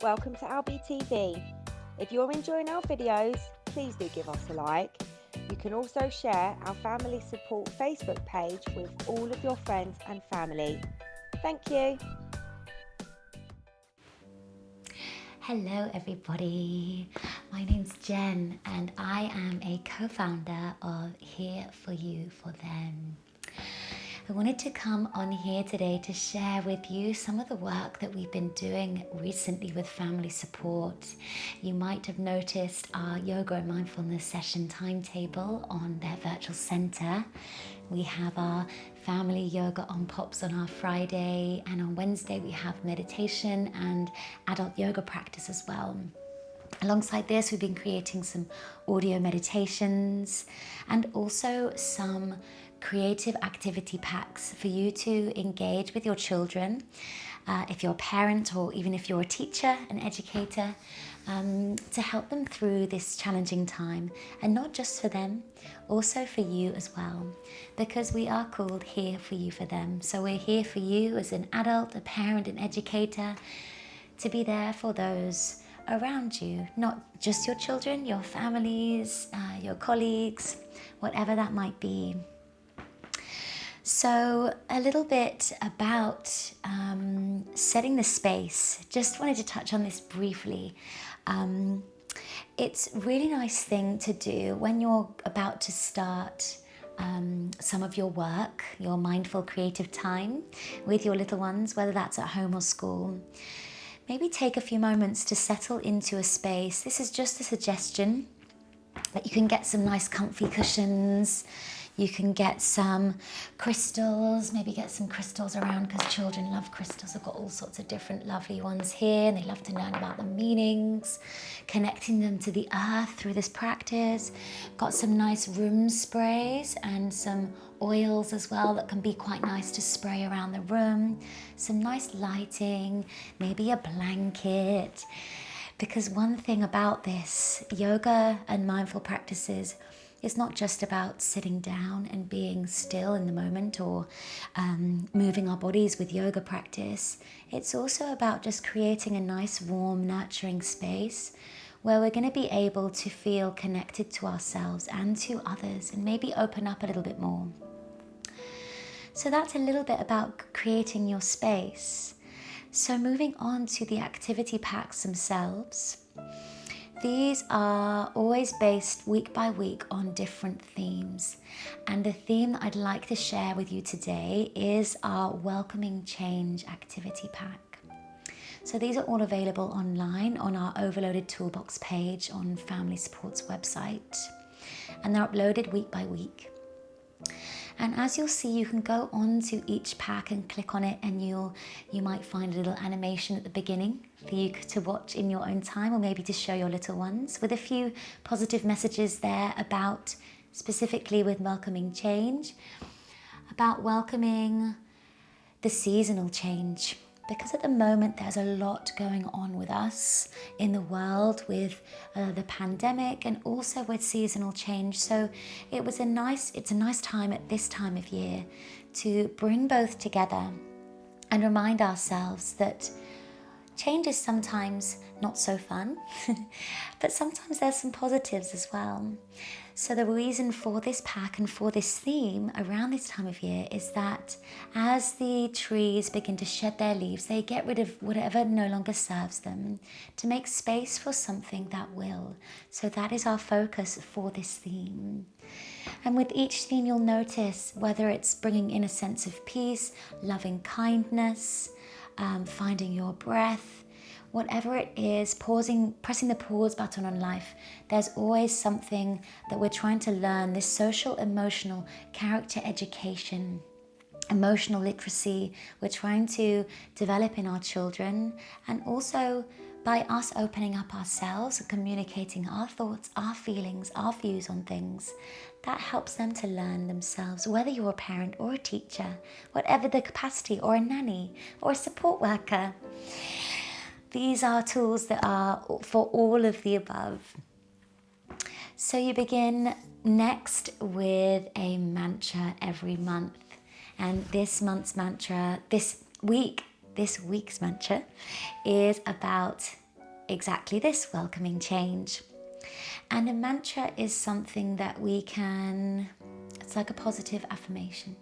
Welcome to AlbyTV. If you're enjoying our videos, please do give us a like. You can also share our family support Facebook page with all of your friends and family. Thank you. Hello everybody, my name's Jen and I am a co-founder of Here For You For Them. I wanted to come on here today to share with you some of the work that we've been doing recently with family support. You might have noticed our yoga and mindfulness session timetable on their virtual center. We have our family yoga on pops on our Friday, and on Wednesday we have meditation and adult yoga practice as well. Alongside this, we've been creating some audio meditations and also some creative activity packs for you to engage with your children, if you're a parent or even if you're a teacher, an educator, to help them through this challenging time, and not just for them, also for you as well, because we are called Here For You For Them. So we're here for you as an adult, a parent, an educator, to be there for those around you, not just your children, your families, your colleagues, whatever that might be. So a little bit about setting the space. Just wanted to touch on this briefly. It's a really nice thing to do when you're about to start some of your work, your mindful creative time with your little ones, whether that's at home or school. Maybe take a few moments to settle into a space. This is just a suggestion that you can get some nice comfy cushions. You can get some crystals, maybe get some crystals around because children love crystals. I've got all sorts of different lovely ones here and they love to learn about the meanings, connecting them to the earth through this practice. Got some nice room sprays and some oils as well that can be quite nice to spray around the room. Some nice lighting, maybe a blanket. Because one thing about this, yoga and mindful practices, it's not just about sitting down and being still in the moment or moving our bodies with yoga practice. It's also about just creating a nice, warm, nurturing space where we're going to be able to feel connected to ourselves and to others and maybe open up a little bit more. So that's a little bit about creating your space. So moving on to the activity packs themselves. These are always based week by week on different themes. And the theme that I'd like to share with you today is our Welcoming Change activity pack. So these are all available online on our Overloaded Toolbox page on Family Support's website. And they're uploaded week by week. And as you'll see, you can go on to each pack and click on it, and you might find a little animation at the beginning for you to watch in your own time, or maybe to show your little ones, with a few positive messages there about, specifically with welcoming change, about welcoming the seasonal change. Because at the moment there's a lot going on with us in the world with the pandemic and also with seasonal change. So it's a nice time at this time of year to bring both together and remind ourselves that change is sometimes not so fun, but sometimes there's some positives as well. So the reason for this pack and for this theme around this time of year is that as the trees begin to shed their leaves, they get rid of whatever no longer serves them to make space for something that will. So that is our focus for this theme. And with each theme, you'll notice whether it's bringing in a sense of peace, loving kindness, finding your breath, whatever it is, pressing the pause button on life, there's always something that we're trying to learn, this social, emotional, character education, emotional literacy we're trying to develop in our children, and also by us opening up ourselves and communicating our thoughts, our feelings, our views on things, that helps them to learn themselves, whether you're a parent or a teacher, whatever the capacity, or a nanny or a support worker. These are tools that are for all of the above. So you begin next with a mantra every month. And this month's mantra, this week's mantra is about exactly this, welcoming change. And a mantra is something that it's like a positive affirmation.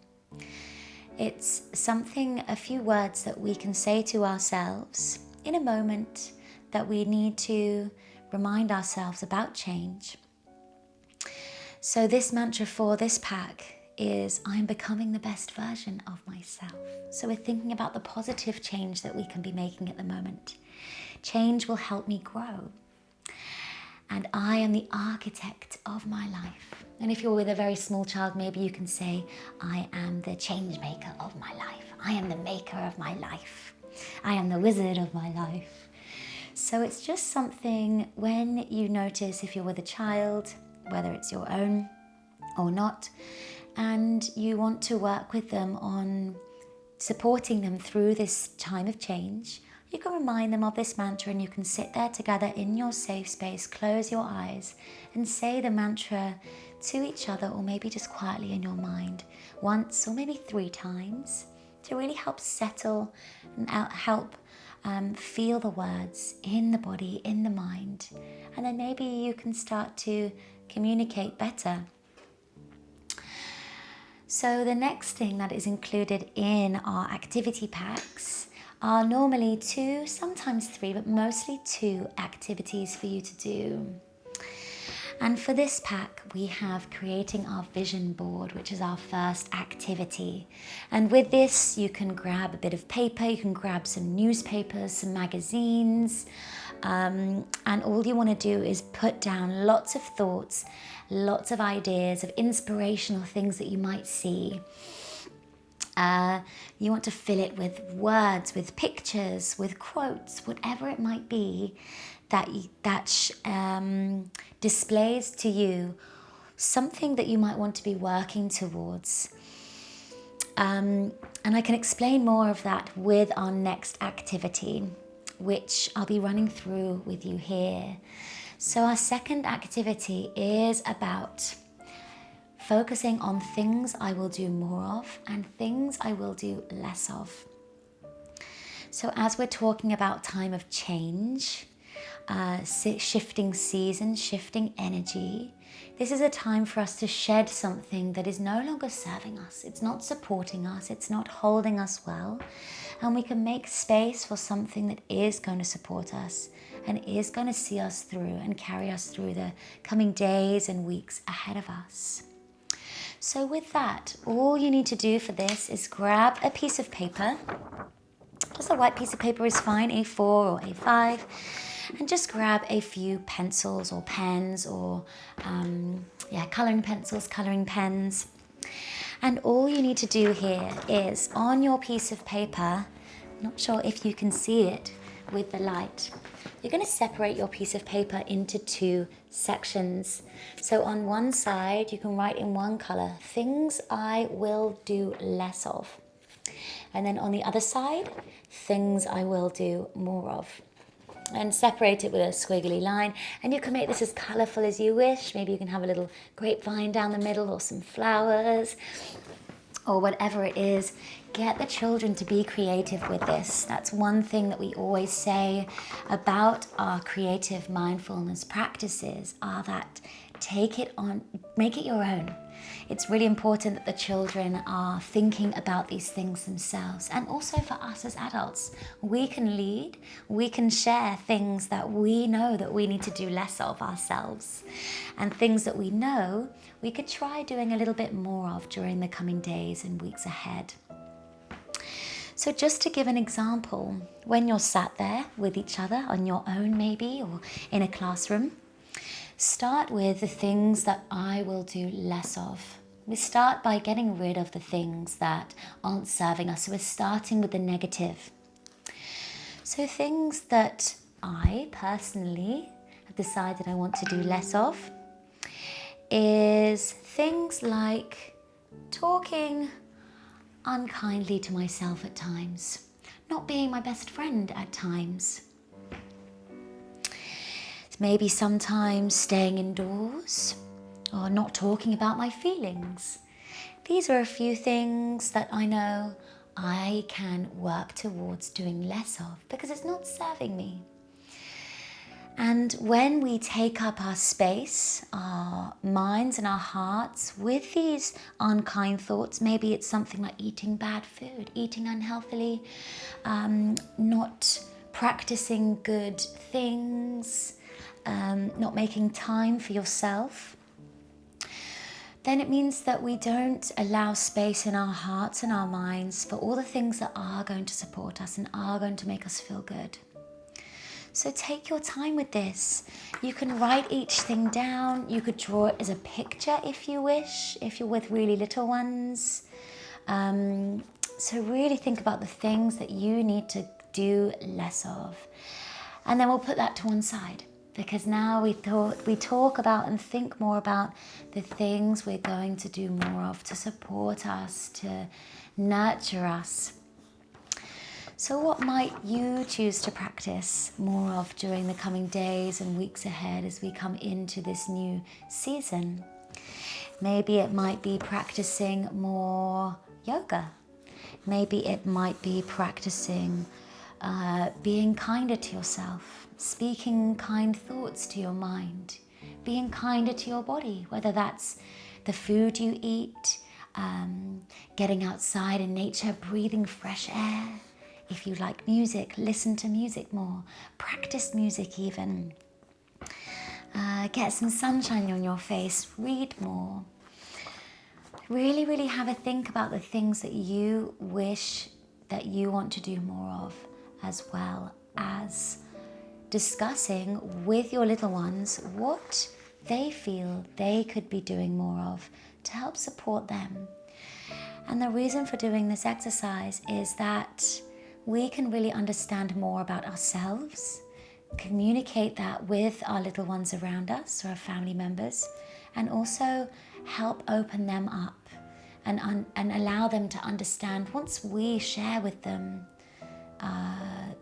It's something, a few words that we can say to ourselves in a moment that we need to remind ourselves about change. So this mantra for this pack is, I'm becoming the best version of myself. So we're thinking about the positive change that we can be making at the moment. Change will help me grow. And I am the architect of my life. And if you're with a very small child, maybe you can say, I am the change maker of my life. I am the maker of my life. I am the wizard of my life. So it's just something when you notice, if you're with a child, whether it's your own or not, and you want to work with them on supporting them through this time of change, you can remind them of this mantra, and you can sit there together in your safe space, close your eyes and say the mantra to each other, or maybe just quietly in your mind once or maybe 3 times to really help settle and help feel the words in the body, in the mind. And then maybe you can start to communicate better. So the next thing that is included in our activity packs are normally 2, sometimes 3, but mostly 2 activities for you to do. And for this pack, we have creating our vision board, which is our first activity. And with this, you can grab a bit of paper, you can grab some newspapers, some magazines, and all you want to do is put down lots of thoughts, lots of ideas of inspirational things that you might see. You want to fill it with words, with pictures, with quotes, whatever it might be that displays to you something that you might want to be working towards. And I can explain more of that with our next activity, which I'll be running through with you here. So our second activity is about focusing on things I will do more of and things I will do less of. So as we're talking about time of change, shifting seasons, shifting energy, this is a time for us to shed something that is no longer serving us. It's not supporting us, it's not holding us well, and we can make space for something that is going to support us and is going to see us through and carry us through the coming days and weeks ahead of us. So with that, all you need to do for this is grab a piece of paper. Just a white piece of paper is fine, A4 or A5. And just grab a few pencils or pens or colouring pencils, colouring pens. And all you need to do here is on your piece of paper, not sure if you can see it with the light, you're going to separate your piece of paper into 2 sections. So on one side, you can write in one colour, things I will do less of. And then on the other side, things I will do more of. And separate it with a squiggly line. And you can make this as colourful as you wish. Maybe you can have a little grapevine down the middle or some flowers or whatever it is. Get the children to be creative with this. That's one thing that we always say about our creative mindfulness practices, are that take it on, make it your own. It's really important that the children are thinking about these things themselves, and also for us as adults. We can lead, we can share things that we know that we need to do less of ourselves, and things that we know we could try doing a little bit more of during the coming days and weeks ahead. So just to give an example, when you're sat there with each other on your own maybe, or in a classroom, start with the things that I will do less of. We start by getting rid of the things that aren't serving us. So we're starting with the negative. So things that I personally have decided I want to do less of is things like talking unkindly to myself at times, not being my best friend at times. Maybe sometimes staying indoors or not talking about my feelings. These are a few things that I know I can work towards doing less of because it's not serving me. And when we take up our space, our minds and our hearts with these unkind thoughts, maybe it's something like eating bad food, eating unhealthily, not practicing good things, not making time for yourself, then it means that we don't allow space in our hearts and our minds for all the things that are going to support us and are going to make us feel good. So take your time with this. You can write each thing down. You could draw it as a picture if you wish, if you're with really little ones. So really think about the things that you need to do less of. And then we'll put that to one side, because now we talk about and think more about the things we're going to do more of to support us, to nurture us. So what might you choose to practice more of during the coming days and weeks ahead as we come into this new season? Maybe it might be practicing more yoga. Maybe it might be practicing being kinder to yourself, speaking kind thoughts to your mind, being kinder to your body, whether that's the food you eat, getting outside in nature, breathing fresh air. If you like music, listen to music more. Practice music even. Get some sunshine on your face. Read more. Really, really have a think about the things that you wish that you want to do more of, as well as discussing with your little ones what they feel they could be doing more of to help support them. And the reason for doing this exercise is that we can really understand more about ourselves, communicate that with our little ones around us or our family members, and also help open them up and allow them to understand, once we share with them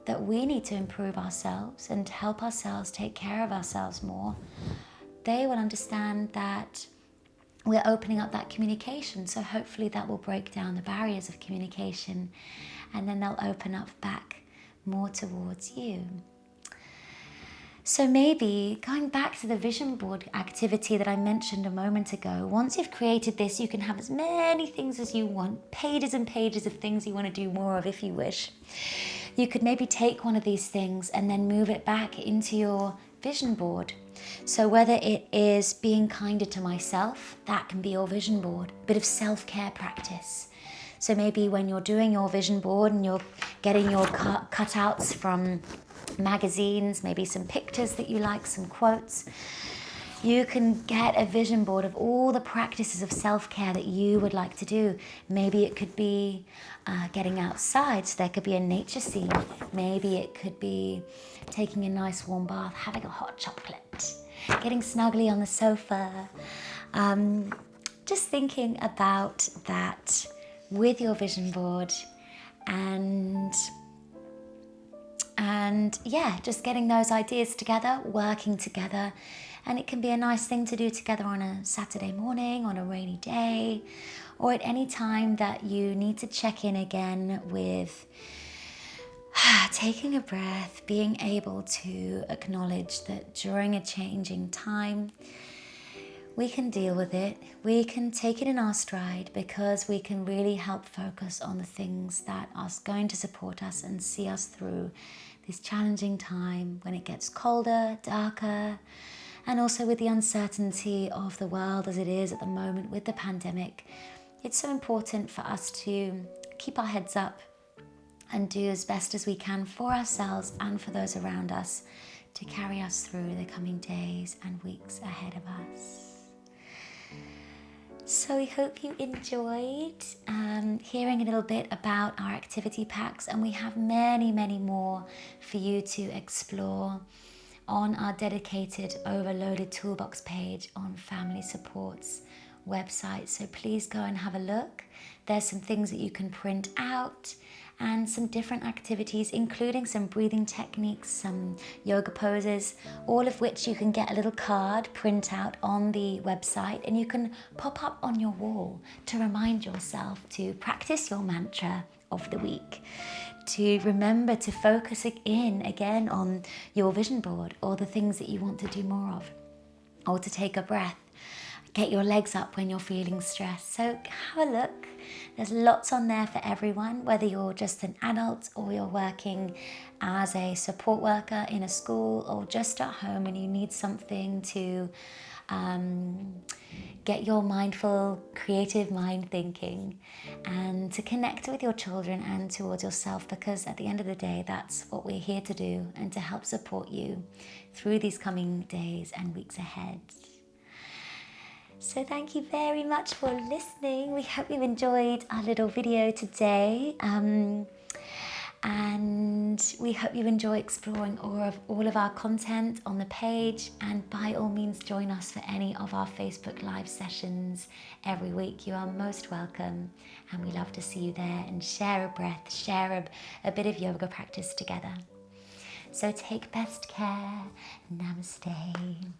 that we need to improve ourselves and help ourselves take care of ourselves more, they will understand that we're opening up that communication. So hopefully that will break down the barriers of communication, and then they'll open up back more towards you. So maybe going back to the vision board activity that I mentioned a moment ago, once you've created this, you can have as many things as you want, pages and pages of things you want to do more of if you wish. You could maybe take one of these things and then move it back into your vision board. So whether it is being kinder to myself, that can be your vision board, a bit of self-care practice. So maybe when you're doing your vision board and you're getting your cutouts from magazines, maybe some pictures that you like, some quotes, you can get a vision board of all the practices of self-care that you would like to do. Maybe it could be getting outside, so there could be a nature scene. Maybe it could be taking a nice warm bath, having a hot chocolate, getting snuggly on the sofa. Just thinking about that with your vision board, and yeah, just getting those ideas together, working together. And it can be a nice thing to do together on a Saturday morning, on a rainy day, or at any time that you need to check in again with taking a breath, being able to acknowledge that during a changing time, we can deal with it. We can take it in our stride, because we can really help focus on the things that are going to support us and see us through this challenging time when it gets colder, darker, and also with the uncertainty of the world as it is at the moment with the pandemic. It's so important for us to keep our heads up and do as best as we can for ourselves and for those around us to carry us through the coming days and weeks ahead of us. So we hope you enjoyed hearing a little bit about our activity packs, and we have many, many more for you to explore on our dedicated Overloaded Toolbox page on Family Support's website. So please go and have a look. There's some things that you can print out and some different activities, including some breathing techniques, some yoga poses, all of which you can get a little card print out on the website and you can pop up on your wall to remind yourself to practice your mantra of the week, to remember to focus in again on your vision board or the things that you want to do more of, or to take a breath. Get your legs up when you're feeling stressed. So have a look. There's lots on there for everyone, whether you're just an adult or you're working as a support worker in a school or just at home and you need something to get your mindful, creative mind thinking and to connect with your children and towards yourself, because at the end of the day, that's what we're here to do, and to help support you through these coming days and weeks ahead. So thank you very much for listening. We hope you've enjoyed our little video today. And we hope you enjoy exploring all of our content on the page, and by all means join us for any of our Facebook Live sessions every week. You are most welcome, and we love to see you there and share a breath, share a bit of yoga practice together. So take best care. Namaste.